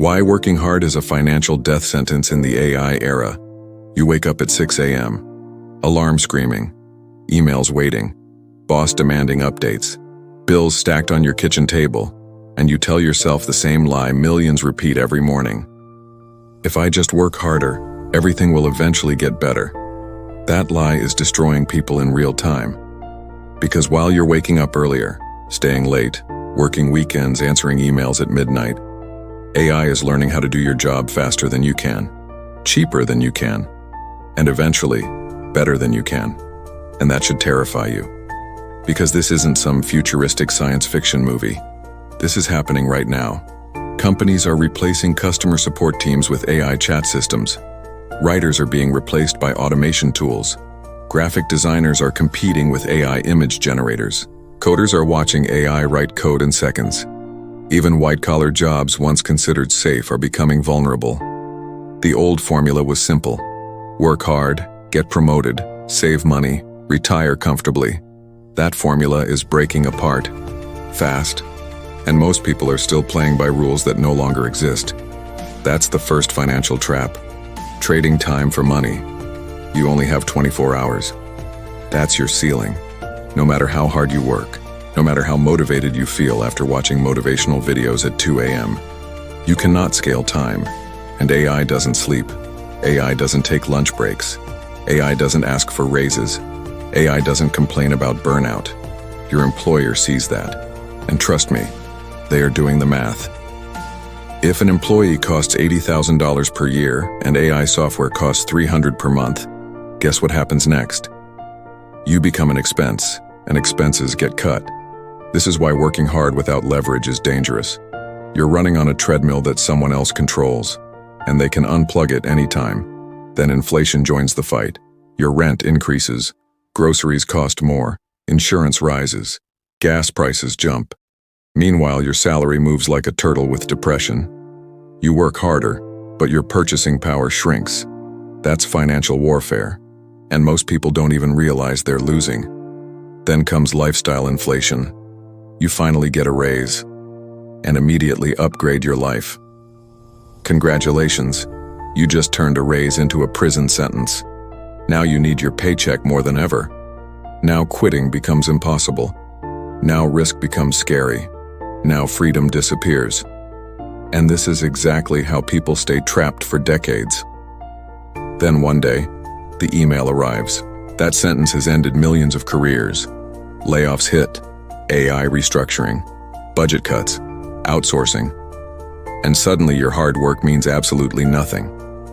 Why working hard is a financial death sentence in the AI era. You wake up at 6 a.m. Alarm screaming. Emails waiting. Boss demanding updates. Bills stacked on your kitchen table. And you tell yourself the same lie millions repeat every morning. If I just work harder, everything will eventually get better. That lie is destroying people in real time. Because while you're waking up earlier, staying late, working weekends, answering emails at midnight, AI is learning how to do your job faster than you can, cheaper than you can, and eventually, better than you can. And that should terrify you. Because this isn't some futuristic science fiction movie. This is happening right now. Companies are replacing customer support teams with AI chat systems. Writers are being replaced by automation tools. Graphic designers are competing with AI image generators. Coders are watching AI write code in seconds. Even white-collar jobs once considered safe are becoming vulnerable. The old formula was simple. Work hard, get promoted, save money, retire comfortably. That formula is breaking apart, fast, and most people are still playing by rules that no longer exist. That's the first financial trap. Trading time for money. You only have 24 hours. That's your ceiling. No matter how hard you work, no matter how motivated you feel after watching motivational videos at 2 a.m., you cannot scale time. And AI doesn't sleep. AI doesn't take lunch breaks. AI doesn't ask for raises. AI doesn't complain about burnout. Your employer sees that. And trust me, they are doing the math. If an employee costs $80,000 per year and AI software costs $300 per month, guess what happens next? You become an expense, and expenses get cut. This is why working hard without leverage is dangerous. You're running on a treadmill that someone else controls, and they can unplug it anytime. Then inflation joins the fight. Your rent increases, groceries cost more, insurance rises, gas prices jump. Meanwhile, your salary moves like a turtle with depression. You work harder, but your purchasing power shrinks. That's financial warfare, and most people don't even realize they're losing. Then comes lifestyle inflation. You finally get a raise, and immediately upgrade your life. Congratulations, you just turned a raise into a prison sentence. Now you need your paycheck more than ever. Now quitting becomes impossible. Now risk becomes scary. Now freedom disappears. And this is exactly how people stay trapped for decades. Then one day, the email arrives. That sentence has ended millions of careers. Layoffs hit, AI restructuring, budget cuts, outsourcing. And suddenly your hard work means absolutely nothing.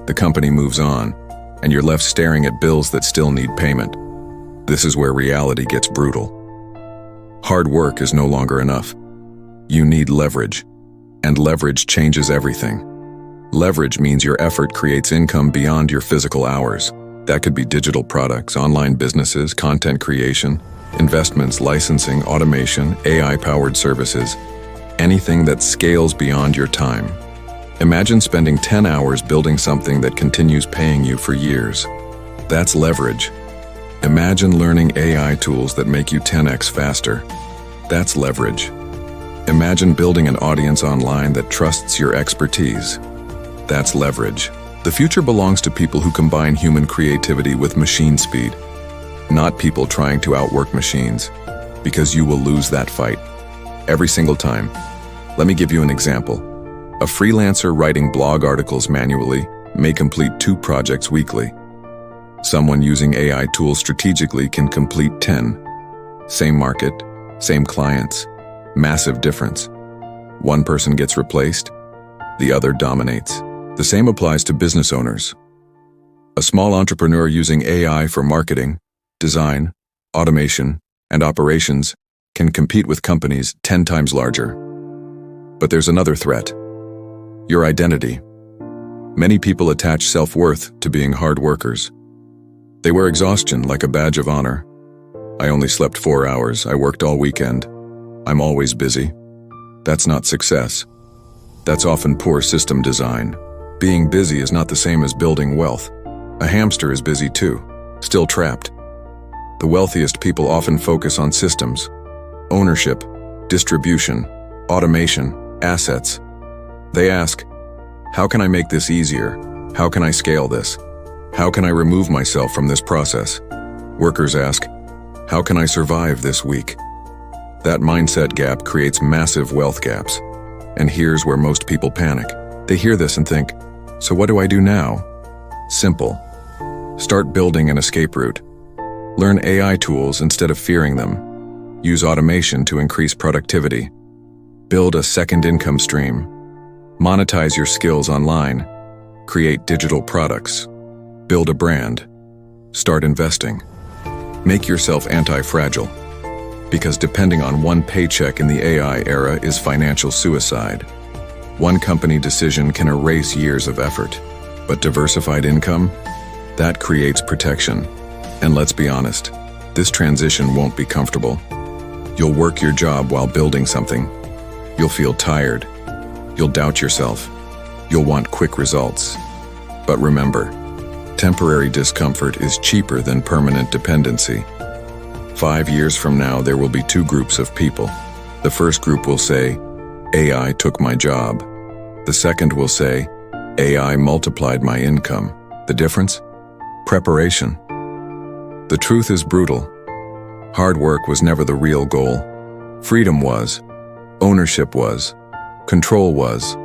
The company moves on, and you're left staring at bills that still need payment. This is where reality gets brutal. Hard work is no longer enough. You need leverage, and leverage changes everything. Leverage means your effort creates income beyond your physical hours. That could be digital products, online businesses, content creation, investments, licensing, automation, AI-powered services, anything that scales beyond your time. Imagine spending 10 hours building something that continues paying you for years. That's leverage. Imagine learning AI tools that make you 10x faster. That's leverage. Imagine building an audience online that trusts your expertise. That's leverage. The future belongs to people who combine human creativity with machine speed, not people trying to outwork machines, because you will lose that fight every single time. Let me give you an example. A freelancer writing blog articles manually may complete 2 projects weekly. Someone using AI tools strategically can complete 10. Same market, same clients, massive difference. One person gets replaced, the other dominates. The same applies to business owners. A small entrepreneur using AI for marketing, design, automation, and operations can compete with companies 10 times larger. But there's another threat. Your identity. Many people attach self-worth to being hard workers. They wear exhaustion like a badge of honor. I only slept 4 hours, I worked all weekend. I'm always busy. That's not success. That's often poor system design. Being busy is not the same as building wealth. A hamster is busy too, still trapped. The wealthiest people often focus on systems, ownership, distribution, automation, assets. They ask, How can I make this easier? How can I scale this? How can I remove myself from this process? Workers ask, how can I survive this week? That mindset gap creates massive wealth gaps. And here's where most people panic. They hear this and think, so what do I do now? Simple. Start building an escape route. Learn AI tools instead of fearing them. Use automation to increase productivity. Build a second income stream. Monetize your skills online. Create digital products. Build a brand. Start investing. Make yourself anti-fragile. Because depending on one paycheck in the AI era is financial suicide. One company decision can erase years of effort. But diversified income? That creates protection. And let's be honest, this transition won't be comfortable. You'll work your job while building something. You'll feel tired. You'll doubt yourself. You'll want quick results. But remember, temporary discomfort is cheaper than permanent dependency. 5 years from now, there will be two groups of people. The first group will say, AI took my job. The second will say, AI multiplied my income. The difference? Preparation. The truth is brutal. Hard work was never the real goal. Freedom was. Ownership was. Control was.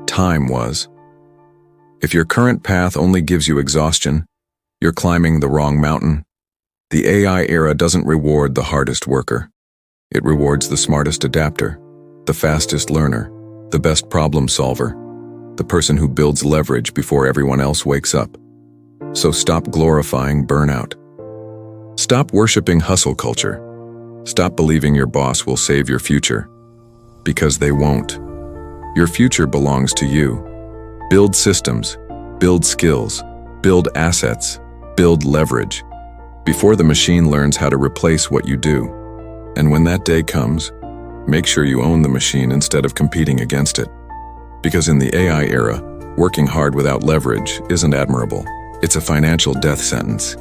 Time was. If your current path only gives you exhaustion, you're climbing the wrong mountain. The AI era doesn't reward the hardest worker. It rewards the smartest adapter, the fastest learner, the best problem solver, the person who builds leverage before everyone else wakes up. So stop glorifying burnout. Stop worshiping hustle culture. Stop believing your boss will save your future. Because they won't. Your future belongs to you. Build systems, build skills, build assets, build leverage. Before the machine learns how to replace what you do. And when that day comes, make sure you own the machine instead of competing against it. Because in the AI era, working hard without leverage isn't admirable. It's a financial death sentence.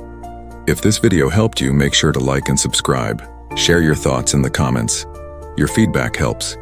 If this video helped you, make sure to like and subscribe. Share your thoughts in the comments. Your feedback helps.